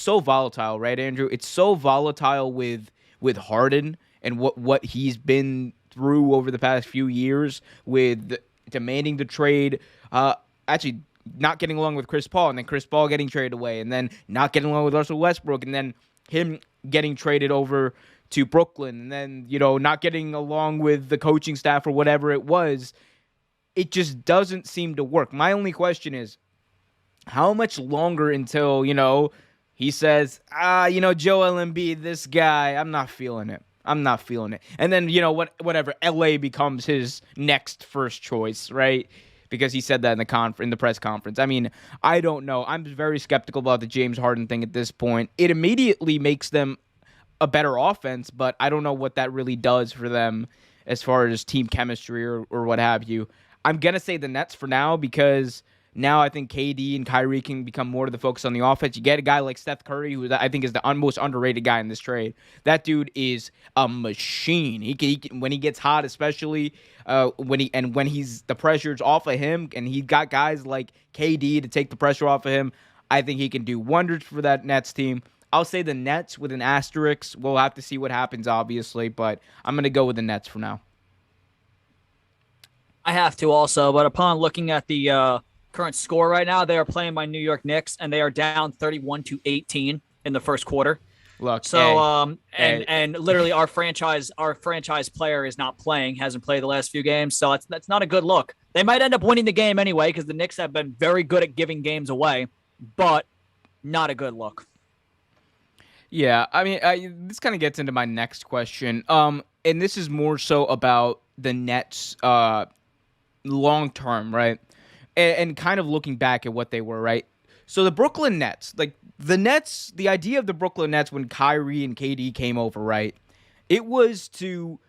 so volatile, right, Andrew? It's so volatile with Harden and what he's been through over the past few years with demanding the trade. Actually, not getting along with Chris Paul, and then Chris Paul getting traded away, and then not getting along with Russell Westbrook, and then him getting traded over to Brooklyn, and then, not getting along with the coaching staff or whatever it was. It just doesn't seem to work. My only question is, how much longer until, he says, Joel Embiid, this guy, I'm not feeling it. And then, whatever, LA becomes his next first choice, right? Because he said that in the press conference. I mean, I don't know. I'm very skeptical about the James Harden thing at this point. It immediately makes them a better offense, but I don't know what that really does for them as far as team chemistry or what have you. I'm going to say the Nets for now, because now I think KD and Kyrie can become more to the focus on the offense. You get a guy like Steph Curry, who I think is the most underrated guy in this trade. That dude is a machine. He can when he gets hot, especially when he's the pressure's off of him, and he got guys like KD to take the pressure off of him. I think he can do wonders for that Nets team. I'll say the Nets with an asterisk. We'll have to see what happens, obviously, but I'm going to go with the Nets for now. I have to also, but upon looking at the current score right now, they are playing my New York Knicks, and they are down 31-18 in the first quarter. Look, so and literally our franchise player is not playing, hasn't played the last few games, so that's not a good look. They might end up winning the game anyway, because the Knicks have been very good at giving games away, but not a good look. Yeah, I mean, this kind of gets into my next question, and this is more so about the Nets long term, right? And kind of looking back at what they were, right? So the Brooklyn Nets, the idea of the Brooklyn Nets when Kyrie and KD came over, right? It was to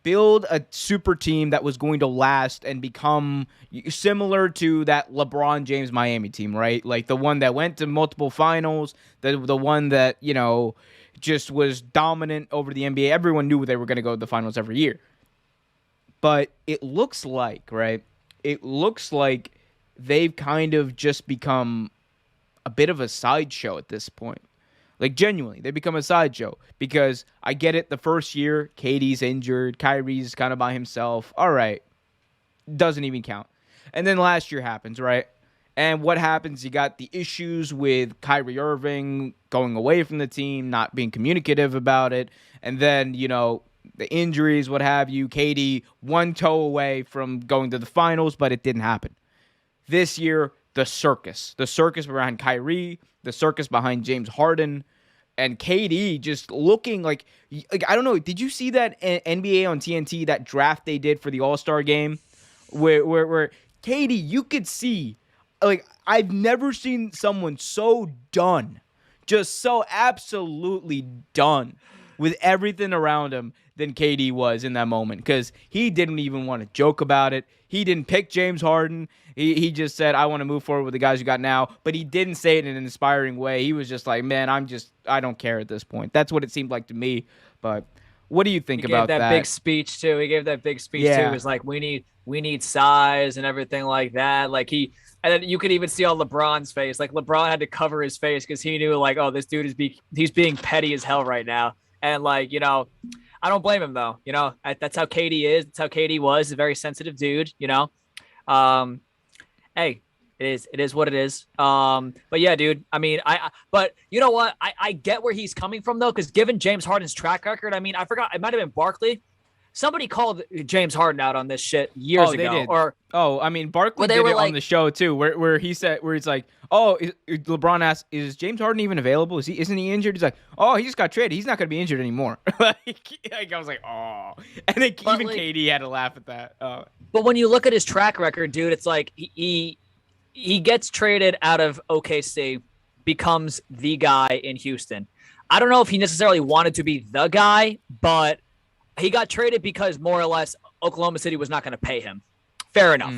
build a super team that was going to last and become similar to that LeBron James Miami team, right? Like the one that went to multiple finals, the one that, just was dominant over the NBA. Everyone knew they were going to go to the finals every year. But it looks like, right? It looks like they've kind of just become a bit of a sideshow at this point. Like, genuinely, they become a sideshow. Because I get it, the first year, KD's injured, Kyrie's kind of by himself. All right. Doesn't even count. And then last year happens, right? And what happens? You got the issues with Kyrie Irving going away from the team, not being communicative about it. And then, the injuries, what have you. KD one toe away from going to the finals, but it didn't happen. This year, the circus behind Kyrie, the circus behind James Harden, and KD just looking like I don't know. Did you see that NBA on TNT, that draft they did for the All-Star game, where KD, you could see, like, I've never seen someone so done, just so absolutely done with everything around him than KD was in that moment, because he didn't even want to joke about it. He didn't pick James Harden. He just said, I want to move forward with the guys you got now. But he didn't say it in an inspiring way. He was just like, man, I don't care at this point. That's what it seemed like to me. But what do you think about that? He gave that big speech, too. He gave that big speech, too. It was like, we need size and everything like that. Like, and then you could even see on LeBron's face. Like, LeBron had to cover his face because he knew, like, oh, this dude he's being petty as hell right now. And, like, I don't blame him, though. That's how KD is. That's how KD was. He's a very sensitive dude, Hey, it is what it is. But yeah, dude, I mean, but you know what? I get where he's coming from, though, because given James Harden's track record, I mean, I forgot, it might have been Barkley. Somebody called James Harden out on this shit years ago. Did. Barkley did it on the show too, where he's like, LeBron asked, "Is James Harden even available? Isn't he injured?" He's like, "Oh, he just got traded. He's not going to be injured anymore." like I was like, "Oh," and then even KD had to laugh at that. But when you look at his track record, dude, it's like he gets traded out of OKC, becomes the guy in Houston. I don't know if he necessarily wanted to be the guy, but he got traded because more or less Oklahoma City was not going to pay him. Fair enough.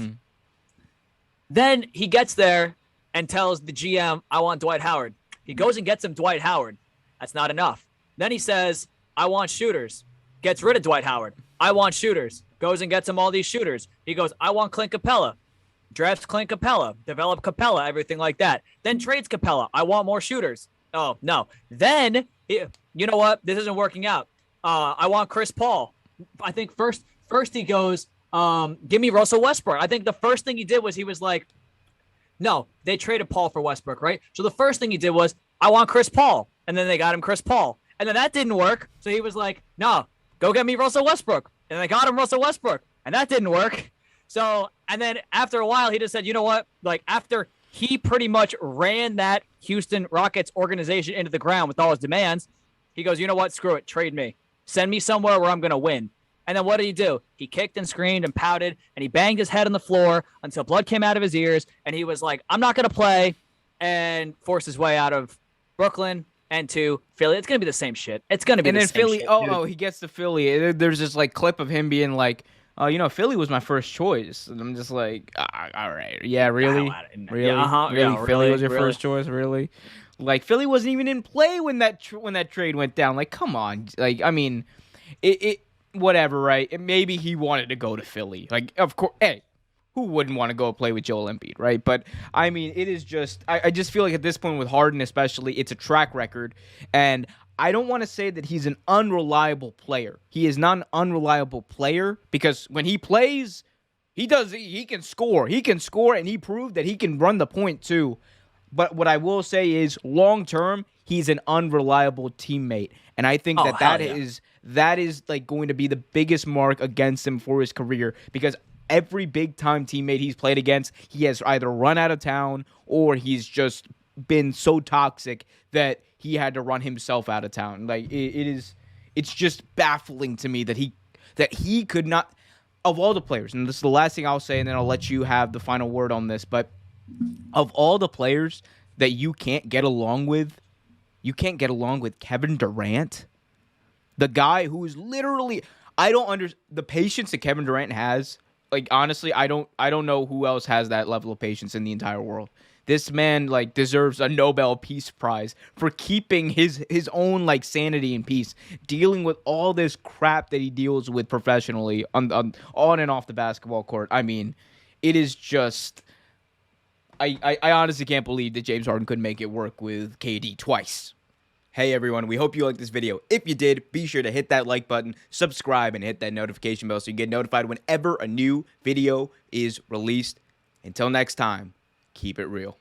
Then he gets there and tells the GM, I want Dwight Howard. He goes and gets him Dwight Howard. That's not enough. Then he says, I want shooters. Gets rid of Dwight Howard. I want shooters. Goes and gets him all these shooters. He goes, I want Clint Capella. Drafts Clint Capella. Develop Capella, everything like that. Then trades Capella. I want more shooters. Oh no. Then you know what? This isn't working out. I want Chris Paul. I think first he goes, give me Russell Westbrook. I think the first thing he did was he was like, no, they traded Paul for Westbrook, right? So the first thing he did was, I want Chris Paul. And then they got him Chris Paul. And then that didn't work. So he was like, no, go get me Russell Westbrook. And they got him Russell Westbrook. And that didn't work. So, and then after a while, he just said, you know what? Like, after he pretty much ran that Houston Rockets organization into the ground with all his demands, he goes, you know what? Screw it. Trade me. Send me somewhere where I'm going to win. And then what did he do? He kicked and screamed and pouted, and he banged his head on the floor until blood came out of his ears. And he was like, I'm not going to play, and forced his way out of Brooklyn and to Philly. It's going to be the same shit. It's going to be And the then same Philly, shit. oh, he gets to Philly. There's this like clip of him being like, Philly was my first choice. And I'm just like, all right. Yeah, really? Really? Yeah, Really? yeah, Philly was your really. first choice? Really? Like, Philly wasn't even in play when that trade went down. Like, come on. Like, I mean, it whatever, right? Maybe he wanted to go to Philly. Like, of course, hey, who wouldn't want to go play with Joel Embiid, right? But I mean, it is just I just feel like at this point with Harden especially, it's a track record, and I don't want to say that he's an unreliable player. He is not an unreliable player because when he plays, he can score. He can score, and he proved that he can run the point too. But what I will say is, long term, he's an unreliable teammate, and I think Oh, that hell yeah. that is like going to be the biggest mark against him for his career because every big time teammate he's played against, he has either run out of town or he's just been so toxic that he had to run himself out of town. Like it's just baffling to me that he could not, of all the players, and this is the last thing I'll say, and then I'll let you have the final word on this, but of all the players that you can't get along with Kevin Durant, the guy who's literally, I don't understand the patience that Kevin Durant has. Like, honestly, I don't know who else has that level of patience in the entire world. This man like deserves a Nobel Peace Prize for keeping his own like sanity and peace, dealing with all this crap that he deals with professionally on and off the basketball court. I mean, it is just I honestly can't believe that James Harden couldn't make it work with KD twice. Hey everyone, we hope you liked this video. If you did, be sure to hit that like button, subscribe, and hit that notification bell so you get notified whenever a new video is released. Until next time, keep it real.